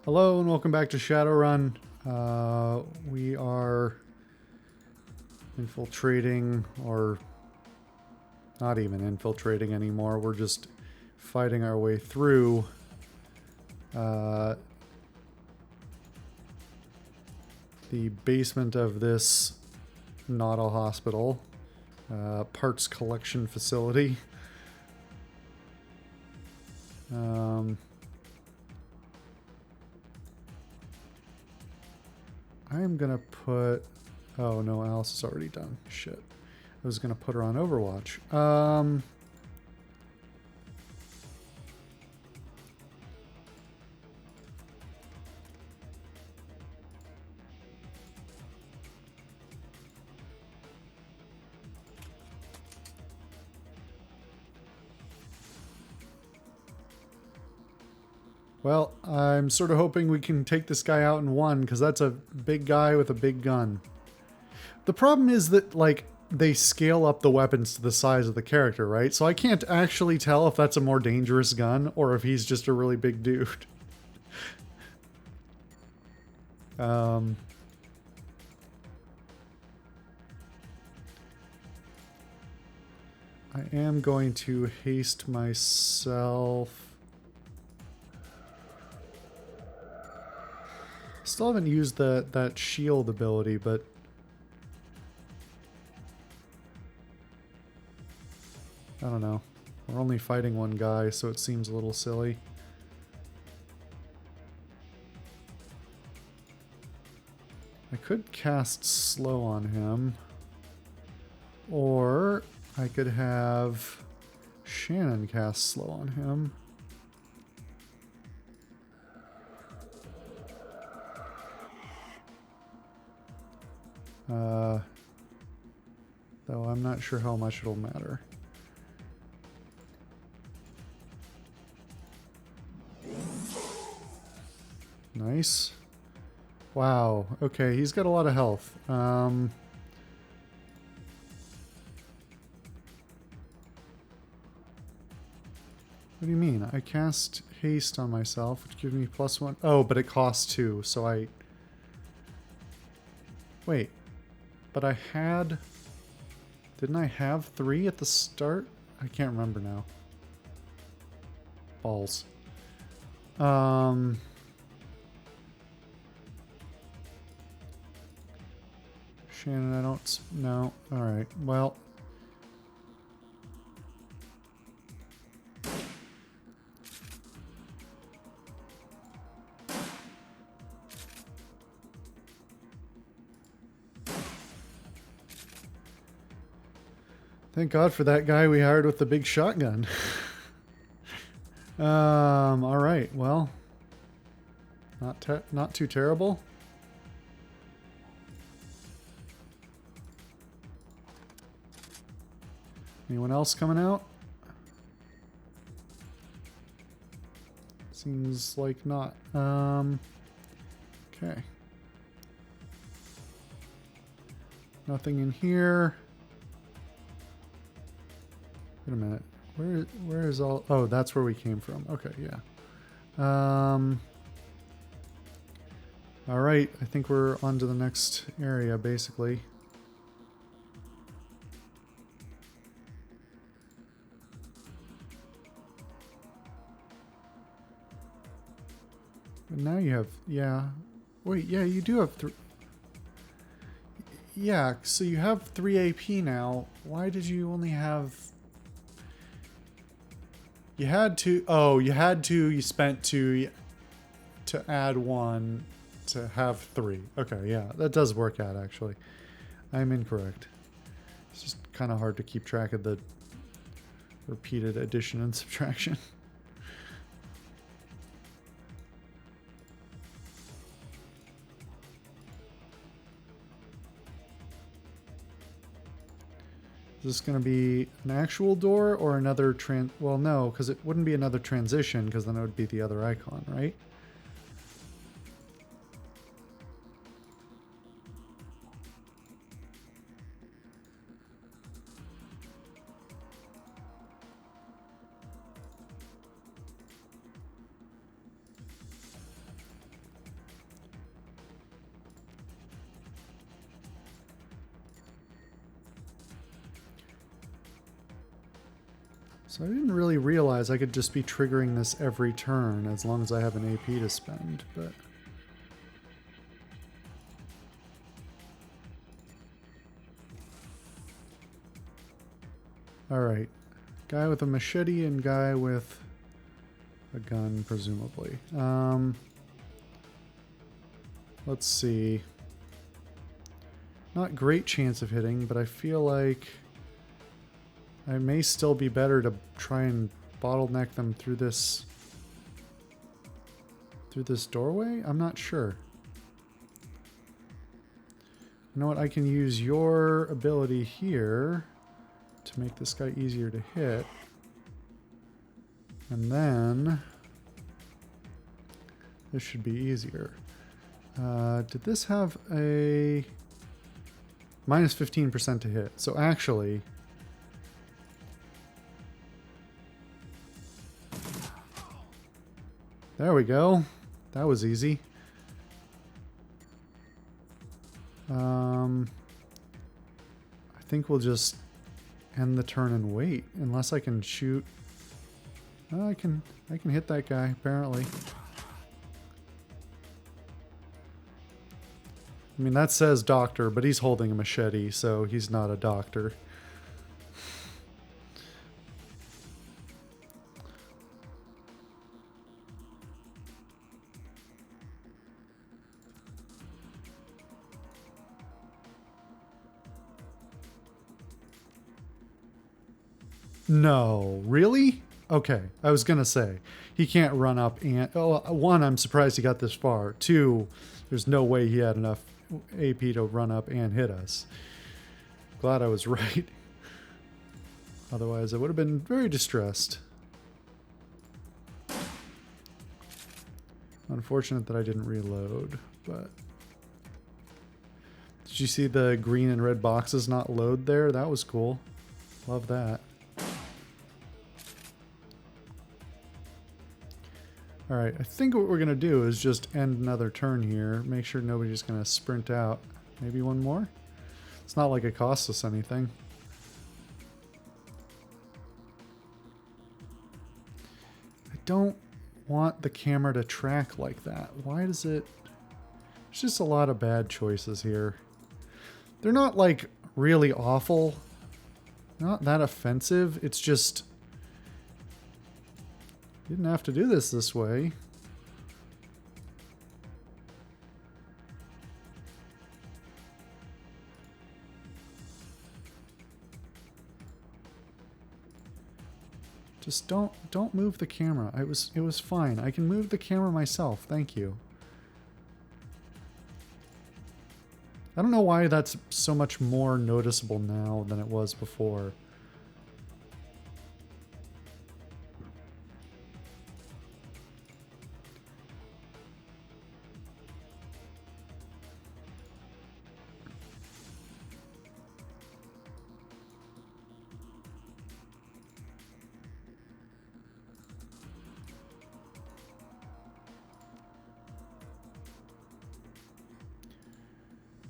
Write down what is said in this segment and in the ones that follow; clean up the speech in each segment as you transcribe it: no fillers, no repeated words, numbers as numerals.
Hello and welcome back to Shadowrun. We are infiltrating, or not even infiltrating anymore. We're just fighting our way through the basement of this not a hospital parts collection facility. I'm gonna put... Oh no, Alice is already done. Shit. I was gonna put her on Overwatch. Well, I'm sort of hoping we can take this guy out in one, because that's a big guy with a big gun. The problem is that, like, they scale up the weapons to the size of the character, right? So I can't actually tell if that's a more dangerous gun or if he's just a really big dude. I am going to haste myself. Still haven't used that shield ability, but I don't know. We're only fighting one guy, so it seems a little silly. I could cast slow on him. Or I could have Shannon cast slow on him. Though I'm not sure how much it'll matter. Nice. Wow. Okay, he's got a lot of health. What do you mean? I cast haste on myself, which gives me +1. Oh, but it costs 2, so I... Wait. But I had... Didn't I have 3 at the start? I can't remember now. Balls. Shannon, I don't... No. Alright, well... Thank God for that guy we hired with the big shotgun. Alright, well... Not too terrible. Anyone else coming out? Seems like not. Okay. Nothing in here. Wait a minute. Where is all... Oh, that's where we came from. Okay, yeah. Alright, I think we're on to the next area, basically. But now you have... Yeah. Wait, yeah, you do have 3... Yeah, so you have 3 AP now. Why did you only have... You had 2... Oh, you had 2, you spent 2 to add 1 to have 3. Okay, yeah, that does work out, actually. I'm incorrect. It's just kind of hard to keep track of the repeated addition and subtraction. Is this going to be an actual door or another well, no, because it wouldn't be another transition, because then it would be the other icon, right? So I didn't really realize I could just be triggering this every turn as long as I have an AP to spend, but... Alright. Guy with a machete and guy with a gun, presumably. Let's see. Not great chance of hitting, but I feel like I may still be better to try and bottleneck them through this doorway? I'm not sure. You know what? I can use your ability here to make this guy easier to hit. And then this should be easier. Did this have a minus 15% to hit? So actually, there we go. That was easy. I think we'll just end the turn and wait, unless I can shoot. Oh, I can hit that guy apparently. I mean, that says doctor, but he's holding a machete, so he's not a doctor. No, really? Okay, I was gonna say he can't run up and one, I'm surprised he got this far. Two, there's no way he had enough AP to run up and hit us. Glad I was right. Otherwise, I would have been very distressed. Unfortunate that I didn't reload, but did you see the green and red boxes not load there? That was cool. Love that. Alright, I think what we're going to do is just end another turn here. Make sure nobody's going to sprint out. Maybe one more? It's not like it costs us anything. I don't want the camera to track like that. Why does it... There's just a lot of bad choices here. They're not, like, really awful. Not that offensive. It's just... Didn't have to do this way. Just don't move the camera. It was fine. I can move the camera myself. Thank you. I don't know why that's so much more noticeable now than it was before.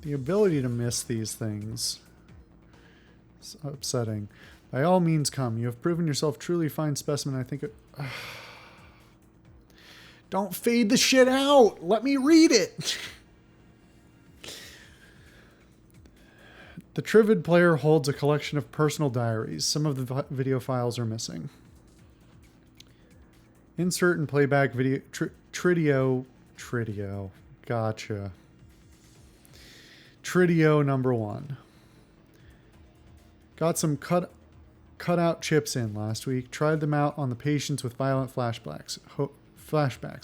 The ability to miss these things is upsetting. By all means come. You have proven yourself truly fine specimen. I think it... Don't fade the shit out! Let me read it! The Trivid player holds a collection of personal diaries. Some of the video files are missing. Insert and playback video... Tridio. Gotcha. Tridio number 1. Got some cut out chips in last week. Tried them out on the patients with violent flashbacks,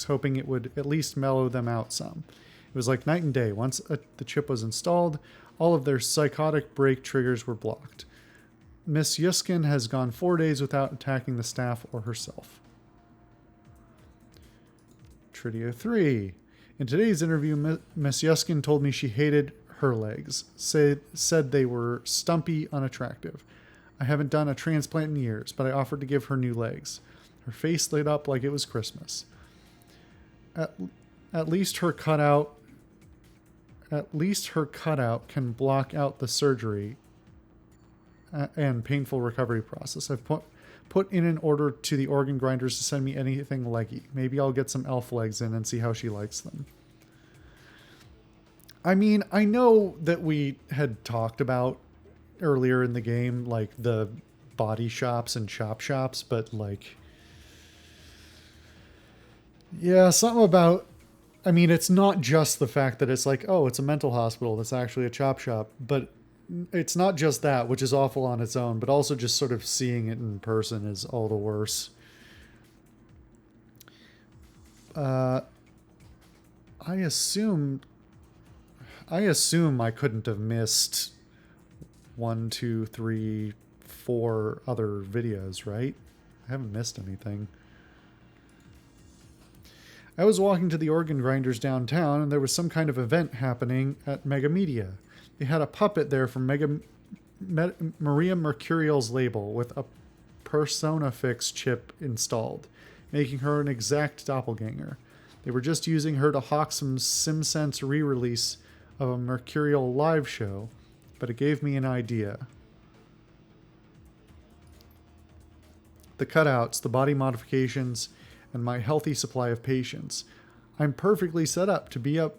hoping it would at least mellow them out some. It was like night and day. Once the chip was installed, all of their psychotic break triggers were blocked. Miss Yuskin has gone 4 days without attacking the staff or herself. Tridio 3. In today's interview, Miss Yuskin told me she hated her legs, said they were stumpy, unattractive. I haven't done a transplant in years, but I offered to give her new legs. Her face lit up like it was Christmas. At least her cutout can block out the surgery and painful recovery process. I've put in an order to the organ grinders to send me anything leggy. Maybe I'll get some elf legs in and see how she likes them. I mean, I know that we had talked about earlier in the game, like the body shops and chop shops, but like, yeah, something about, I mean, it's not just the fact that it's like, oh, it's a mental hospital that's actually a chop shop, but it's not just that, which is awful on its own, but also just sort of seeing it in person is all the worse. I assume I couldn't have missed 1, 2, 3, 4 other videos, right? I haven't missed anything. I was walking to the organ grinders downtown, and there was some kind of event happening at Mega Media. They had a puppet there from Maria Mercurial's label with a PersonaFix chip installed, making her an exact doppelganger. They were just using her to hawk some SimSense re-release of a Mercurial live show, but it gave me an idea. The cutouts, the body modifications, and my healthy supply of patience. I'm perfectly set up to be a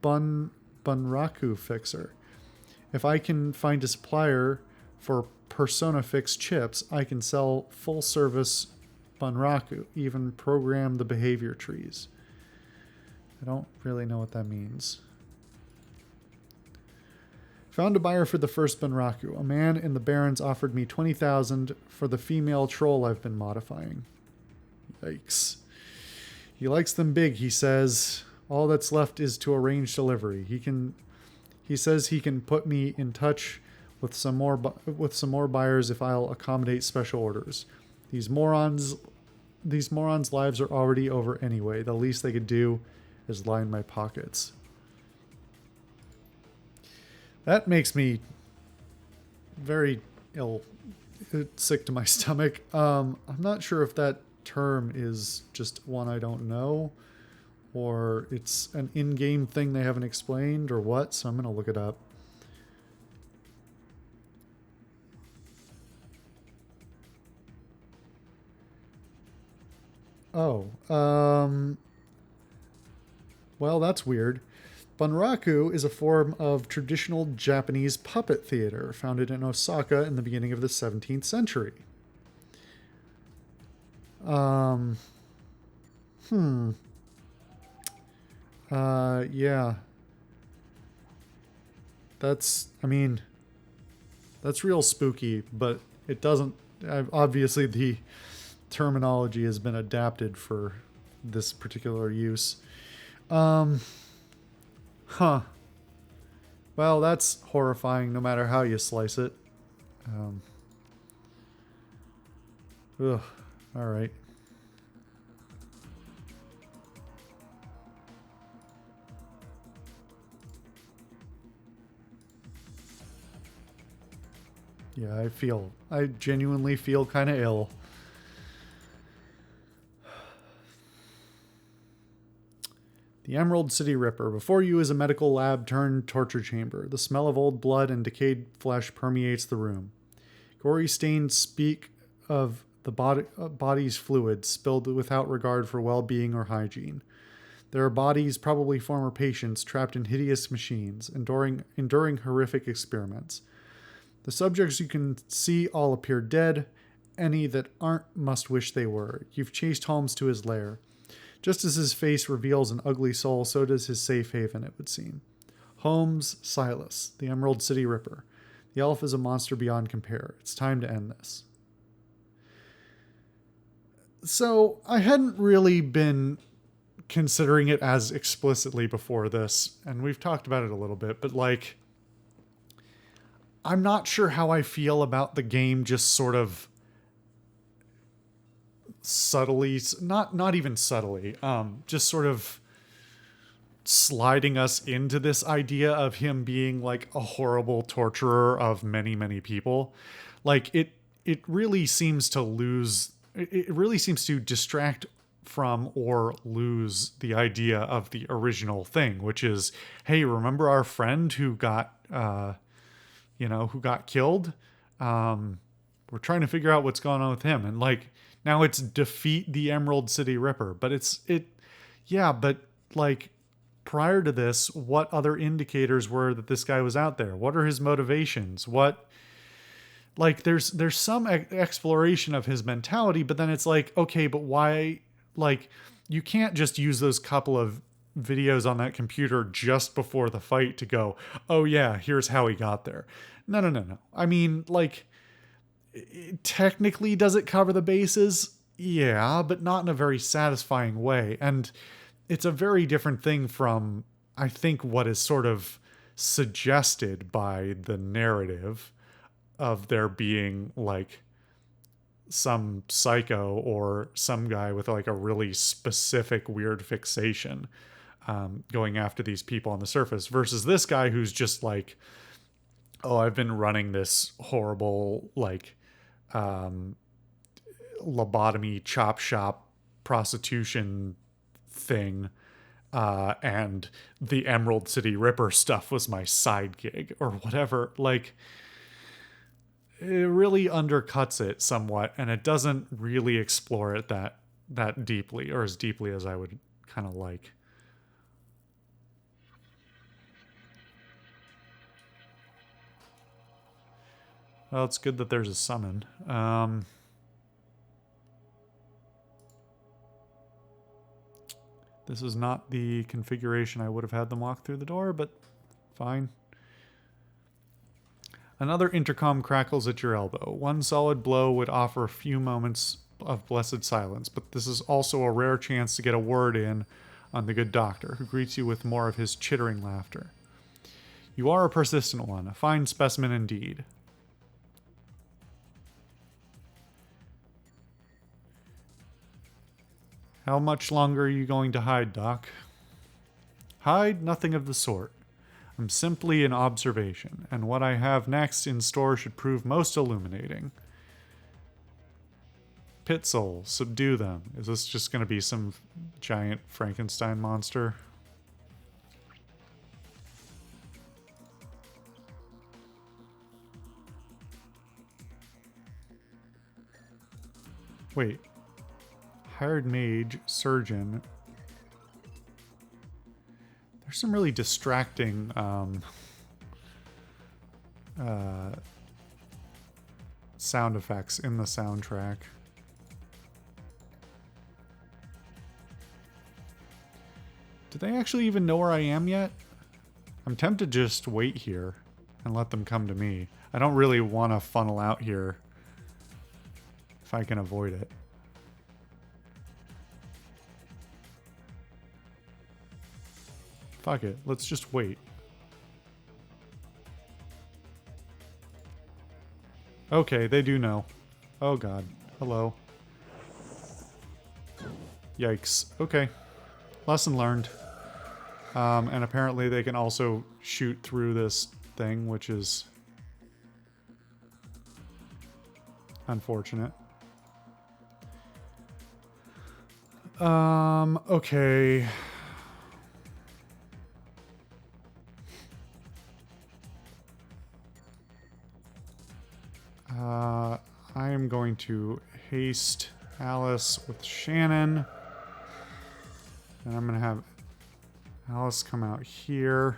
Bunraku fixer. If I can find a supplier for PersonaFix chips, I can sell full service Bunraku, even program the behavior trees. I don't really know what that means. Found a buyer for the first Bunraku. A man in the Barrens offered me 20,000 for the female troll I've been modifying. Yikes. He likes them big, he says. All that's left is to arrange delivery. He says he can put me in touch with some more buyers if I'll accommodate special orders. These morons' lives are already over anyway. The least they could do is line my pockets. That makes me very ill, sick to my stomach. I'm not sure if that term is just one I don't know, or it's an in-game thing they haven't explained, or what, so I'm going to look it up. Oh, well, that's weird. Bunraku is a form of traditional Japanese puppet theater founded in Osaka in the beginning of the 17th century. Yeah. That's real spooky, but it doesn't, obviously the terminology has been adapted for this particular use. Huh. Well, that's horrifying no matter how you slice it. Ugh. All right. Yeah, I genuinely feel kind of ill. The Emerald City Ripper. Before you is a medical lab turned torture chamber. The smell of old blood and decayed flesh permeates the room. Gory stains speak of the body's fluids spilled without regard for well-being or hygiene. There are bodies, probably former patients, trapped in hideous machines, enduring horrific experiments. The subjects you can see all appear dead. Any that aren't must wish they were. You've chased Holmes to his lair. Just as his face reveals an ugly soul, so does his safe haven, it would seem. Holmes, Silas, the Emerald City Ripper. The elf is a monster beyond compare. It's time to end this. So, I hadn't really been considering it as explicitly before this, and we've talked about it a little bit, but like, I'm not sure how I feel about the game just sort of subtly, not even subtly, just sort of sliding us into this idea of him being like a horrible torturer of many, many people. Like it really seems to distract from or lose the idea of the original thing, which is, hey, remember our friend who got killed? we're trying to figure out what's going on with him. And like, now it's defeat the Emerald City Ripper. But yeah, but like, prior to this, what other indicators were that this guy was out there? What are his motivations? Like, there's some exploration of his mentality, but then it's like, okay, but why? Like, you can't just use those couple of videos on that computer just before the fight to go, oh yeah, here's how he got there. No. I mean, like, technically, does it cover the bases? Yeah, but not in a very satisfying way. And it's a very different thing from, I think, what is sort of suggested by the narrative of there being like some psycho or some guy with like a really specific weird fixation going after these people on the surface versus this guy who's just like, oh, I've been running this horrible like lobotomy chop shop prostitution thing, and the Emerald City Ripper stuff was my side gig or whatever. Like, it really undercuts it somewhat, and it doesn't really explore it that deeply, or as deeply as I would kind of like. Well, it's good that there's a summon. This is not the configuration I would have had them walk through the door, but fine. Another intercom crackles at your elbow. One solid blow would offer a few moments of blessed silence, but this is also a rare chance to get a word in on the good doctor, who greets you with more of his chittering laughter. You are a persistent one, a fine specimen indeed. How much longer are you going to hide, Doc? Hide nothing of the sort. I'm simply an observation, and what I have next in store should prove most illuminating. Pit soul, subdue them. Is this just going to be some giant Frankenstein monster? Wait. Hired mage, surgeon. There's some really distracting sound effects in the soundtrack. Do they actually even know where I am yet? I'm tempted to just wait here and let them come to me. I don't really want to funnel out here if I can avoid it. Fuck it, let's just wait. Okay, they do know. Oh god. Hello. Yikes. Okay. Lesson learned. And apparently they can also shoot through this thing, which is unfortunate. Okay. I am going to haste Alice with Shannon. And I'm going to have Alice come out here.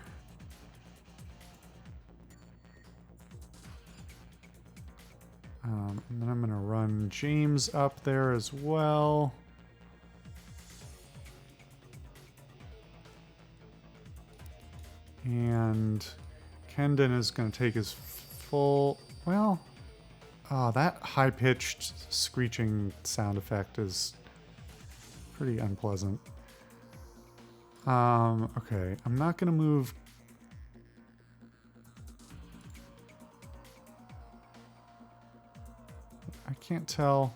And then I'm going to run James up there as well. And Kendon is going to take his full... Well... Oh, that high-pitched screeching sound effect is pretty unpleasant. Okay, I'm not going to move... I can't tell...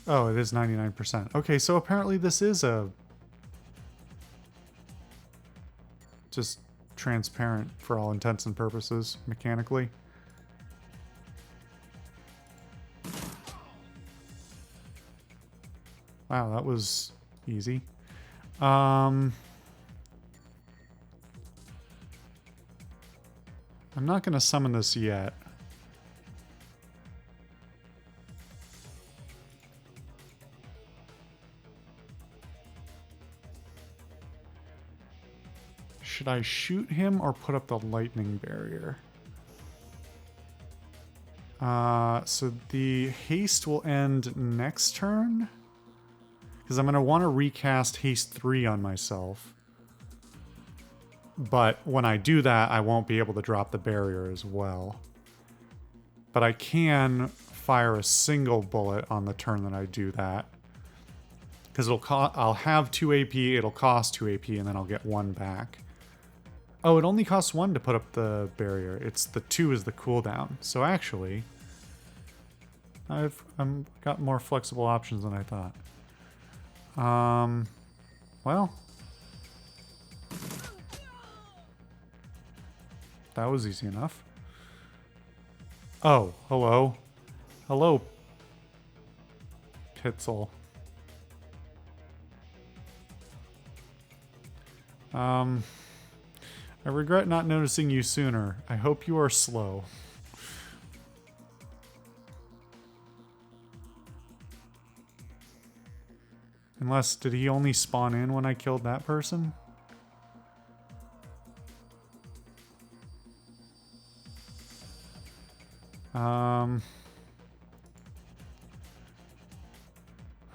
Oh, it is 99%. Okay, so apparently this is a... just transparent for all intents and purposes, mechanically. Wow, that was easy. I'm not going to summon this yet. Should I shoot him or put up the lightning barrier? So the haste will end next turn. Because I'm going to want to recast haste 3 on myself. But when I do that, I won't be able to drop the barrier as well. But I can fire a single bullet on the turn that I do that. Because I'll have 2 AP, it'll cost 2 AP, and then I'll get 1 back. Oh, it only costs 1 to put up the barrier. It's the 2 is the cooldown. So actually, I've got more flexible options than I thought. Well, that was easy enough. Oh, hello. Hello, Pitzel. I regret not noticing you sooner. I hope you are slow. Unless, did he only spawn in when I killed that person?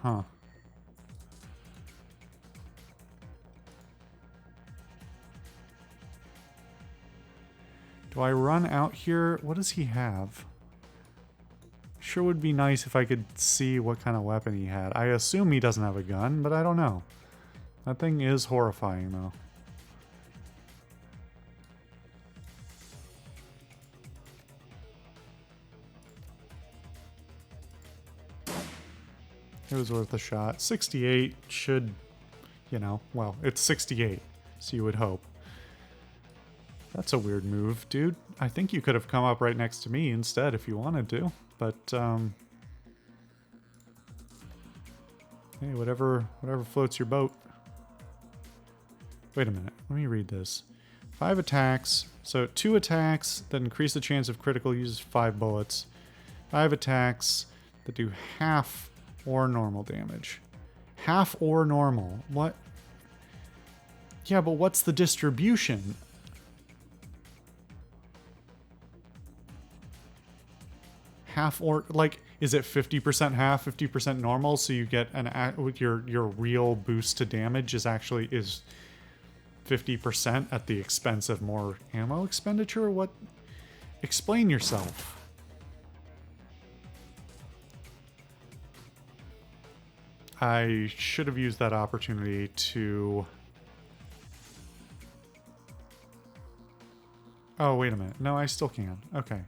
Huh. Do I run out here? What does he have? Sure would be nice if I could see what kind of weapon he had. I assume he doesn't have a gun, but I don't know. That thing is horrifying, though. It was worth a shot. 68 should, you know, well, it's 68, so you would hope. That's a weird move, dude. I think you could have come up right next to me instead if you wanted to, but, hey, whatever floats your boat. Wait a minute, let me read this. 5 attacks, so 2 attacks that increase the chance of critical uses 5 bullets. 5 attacks that do half or normal damage. Half or normal. What? Yeah, but what's the distribution? Half or, like, is it 50% half, 50% normal, so you get your real boost to damage is 50% at the expense of more ammo expenditure? What? Explain yourself. I should have used that opportunity to... Oh, wait a minute. No, I still can. Okay.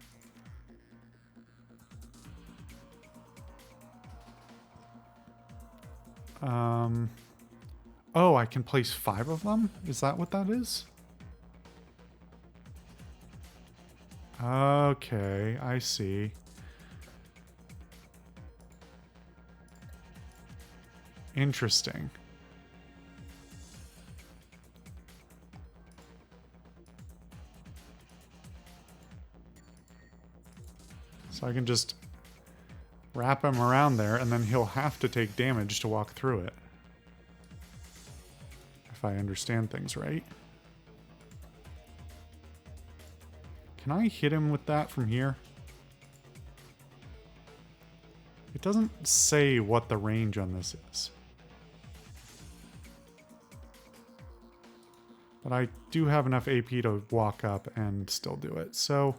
Oh, I can place 5 of them? Is that what that is? Okay, I see. Interesting. So I can just wrap him around there, and then he'll have to take damage to walk through it. If I understand things right. Can I hit him with that from here? It doesn't say what the range on this is. But I do have enough AP to walk up and still do it. So,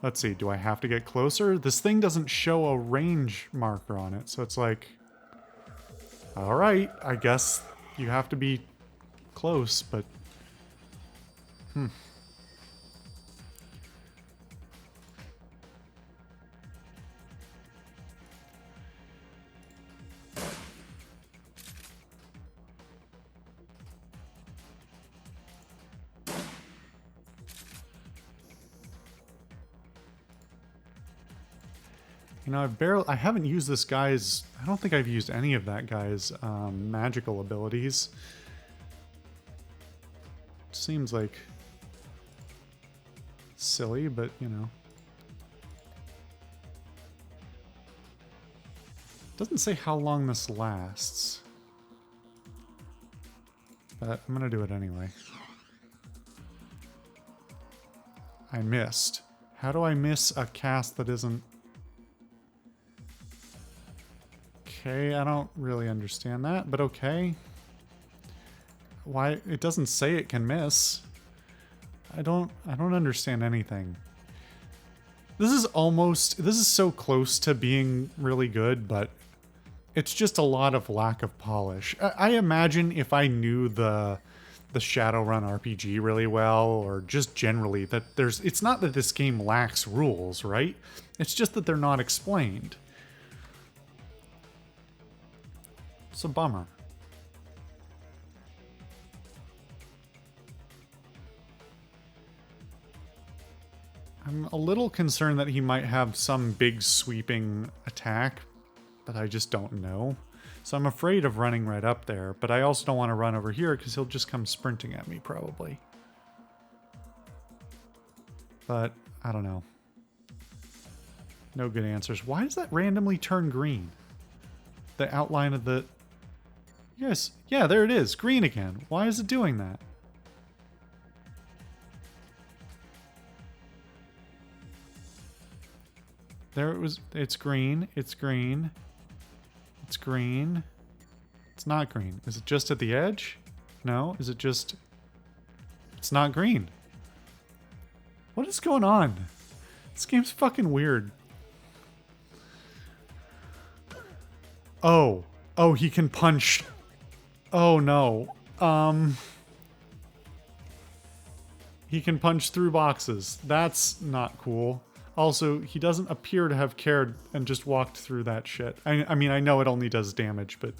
let's see. Do I have to get closer? This thing doesn't show a range marker on it. So it's like, all right, I guess you have to be close, but... You know, I haven't used this guy's... I don't think I've used any of that guy's magical abilities. Seems like silly, but, you know. Doesn't say how long this lasts. But I'm gonna do it anyway. I missed. How do I miss a cast that isn't... Okay, I don't really understand that, but okay. Why? It doesn't say it can miss. I don't understand anything. This is so close to being really good, but it's just a lot of lack of polish. I imagine if I knew the Shadowrun RPG really well, or just generally, that it's not that this game lacks rules, right? It's just that they're not explained. It's a bummer. I'm a little concerned that he might have some big sweeping attack that I just don't know. So I'm afraid of running right up there, but I also don't want to run over here because he'll just come sprinting at me probably. But I don't know. No good answers. Why does that randomly turn green? The outline of the... Yes, yeah, there it is. Green again. Why is it doing that? There it was. It's green. It's green. It's green. It's not green. Is it just at the edge? No. Is it just... It's not green. What is going on? This game's fucking weird. Oh. Oh, he can punch. Oh, no. He can punch through boxes. That's not cool. Also, he doesn't appear to have cared and just walked through that shit. I mean, I know it only does damage, but...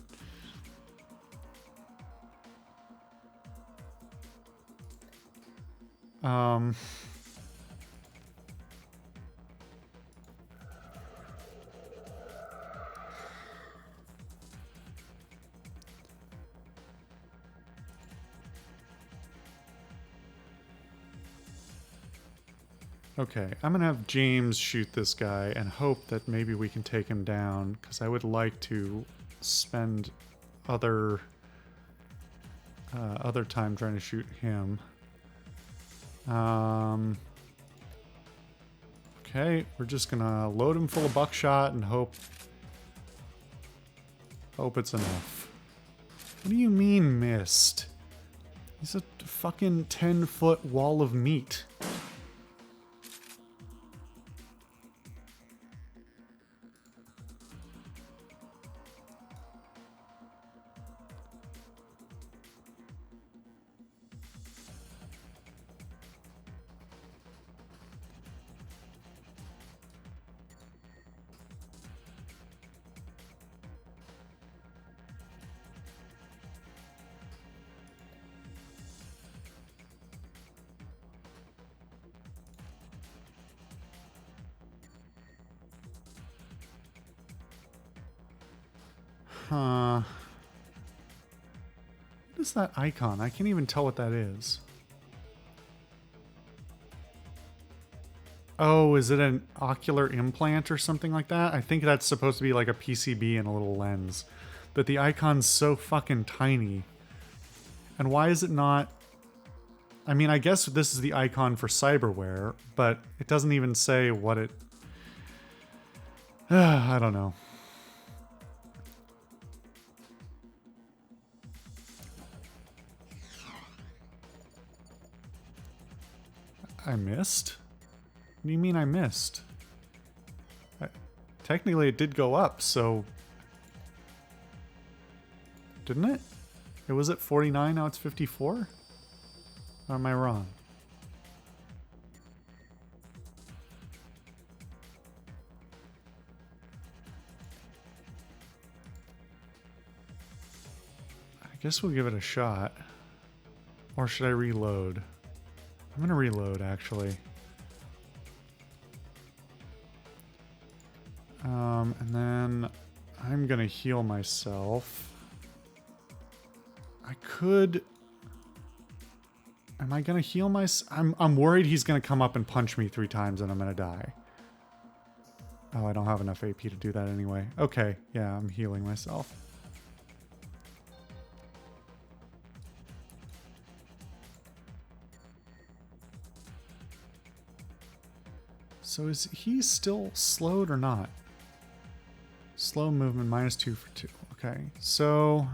Okay, I'm gonna have James shoot this guy and hope that maybe we can take him down, because I would like to spend other time trying to shoot him. Okay, we're just gonna load him full of buckshot and hope it's enough. What do you mean missed? He's a fucking 10-foot wall of meat. Huh. What is that icon? I can't even tell what that is. Oh, is it an ocular implant or something like that? I think that's supposed to be like a PCB and a little lens. But the icon's so fucking tiny. And why is it not... I mean, I guess this is the icon for cyberware, but it doesn't even say what it... I don't know. I missed? What do you mean I missed? Technically it did go up, so... Didn't it? It was at 49, now it's 54? Or am I wrong? I guess we'll give it a shot. Or should I reload? I'm gonna reload, actually. And then I'm gonna heal myself. I could... Am I gonna heal myself? I'm worried he's gonna come up and punch me 3 times and I'm gonna die. Oh, I don't have enough AP to do that anyway. Okay, yeah, I'm healing myself. So is he still slowed or not? Slow movement, -2 for 2. Okay, so...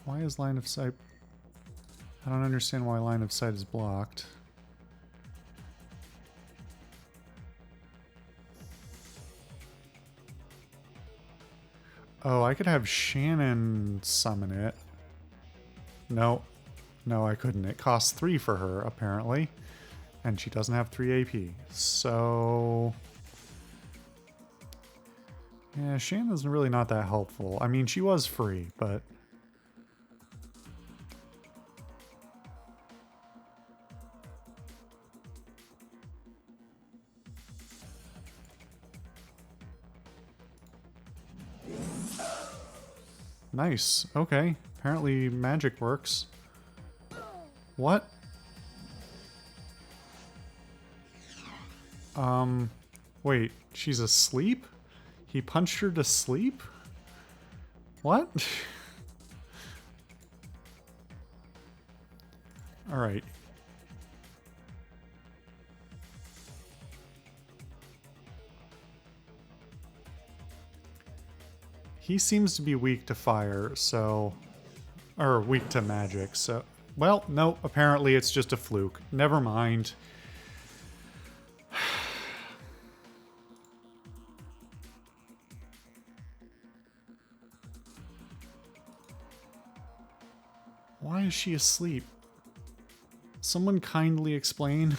Why is line of sight... I don't understand why line of sight is blocked. Oh, I could have Shannon summon it. No. No, I couldn't. It costs 3 for her, apparently. And she doesn't have 3 AP. So... yeah, Shannon's really not that helpful. I mean, she was free, but... nice. Okay. Apparently magic works. What? Wait. She's asleep? He punched her to sleep? What? Alright. He seems to be weak to fire, so... or weak to magic, so... well, no, apparently it's just a fluke. Never mind. Why is she asleep? Someone kindly explain.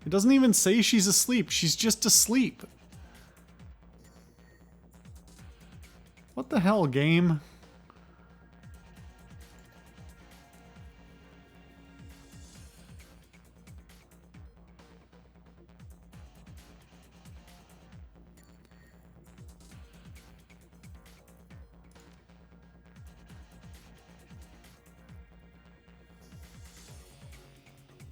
It doesn't even say she's asleep. She's just asleep. What the hell, game?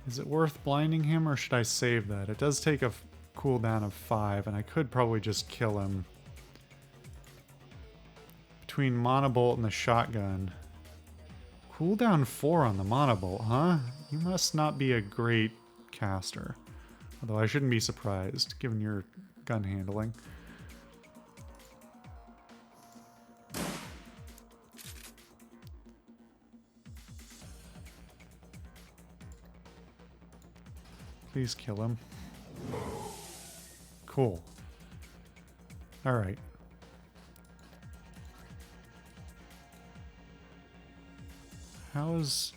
Is it worth blinding him, or should I save that? It does take a cooldown of 5, and I could probably just kill him. Between Monobolt and the shotgun. Cooldown 4 on the Monobolt, huh? You must not be a great caster. Although I shouldn't be surprised, given your gun handling. Please kill him. Cool. Alright. How's...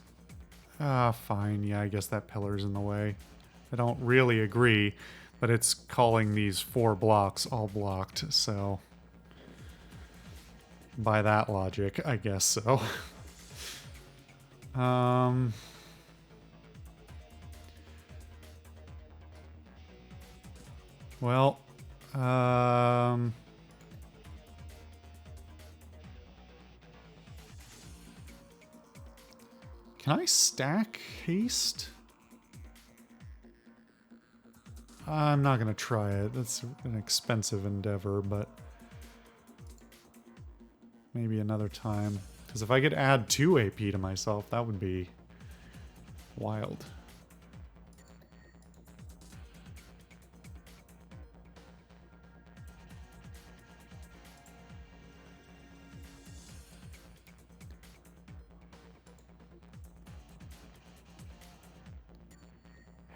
fine. Yeah, I guess that pillar's in the way. I don't really agree, but it's calling these 4 blocks all blocked, so... by that logic, I guess so. Well, can I stack haste? I'm not going to try it. That's an expensive endeavor, but maybe another time. Because if I could add 2 AP to myself, that would be wild.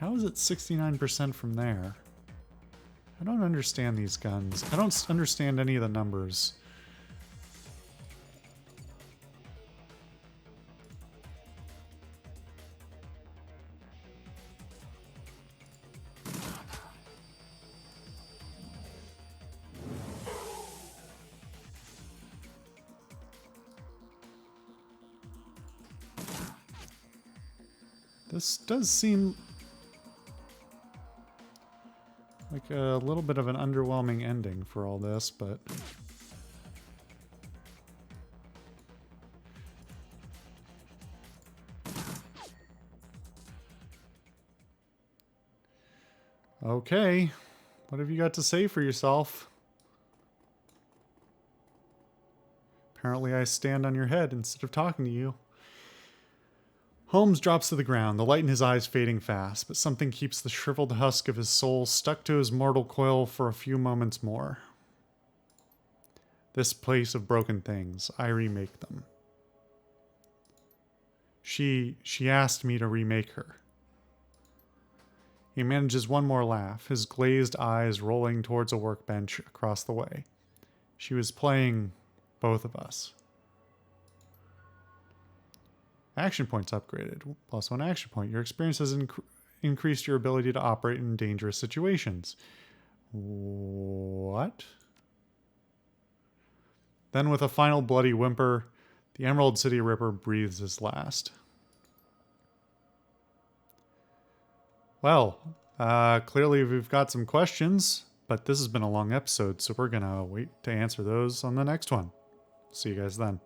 How is it 69% from there? I don't understand these guns. I don't understand any of the numbers. This does seem like a little bit of an underwhelming ending for all this, but... okay. What have you got to say for yourself? Apparently I stand on your head instead of talking to you. Holmes drops to the ground, the light in his eyes fading fast, but something keeps the shriveled husk of his soul stuck to his mortal coil for a few moments more. This place of broken things, I remake them. She asked me to remake her. He manages one more laugh, his glazed eyes rolling towards a workbench across the way. She was playing both of us. Action points upgraded. +1 action point. Your experience has increased your ability to operate in dangerous situations. What? Then with a final bloody whimper, the Emerald City Ripper breathes his last. Well, clearly we've got some questions, but this has been a long episode, so we're going to wait to answer those on the next one. See you guys then.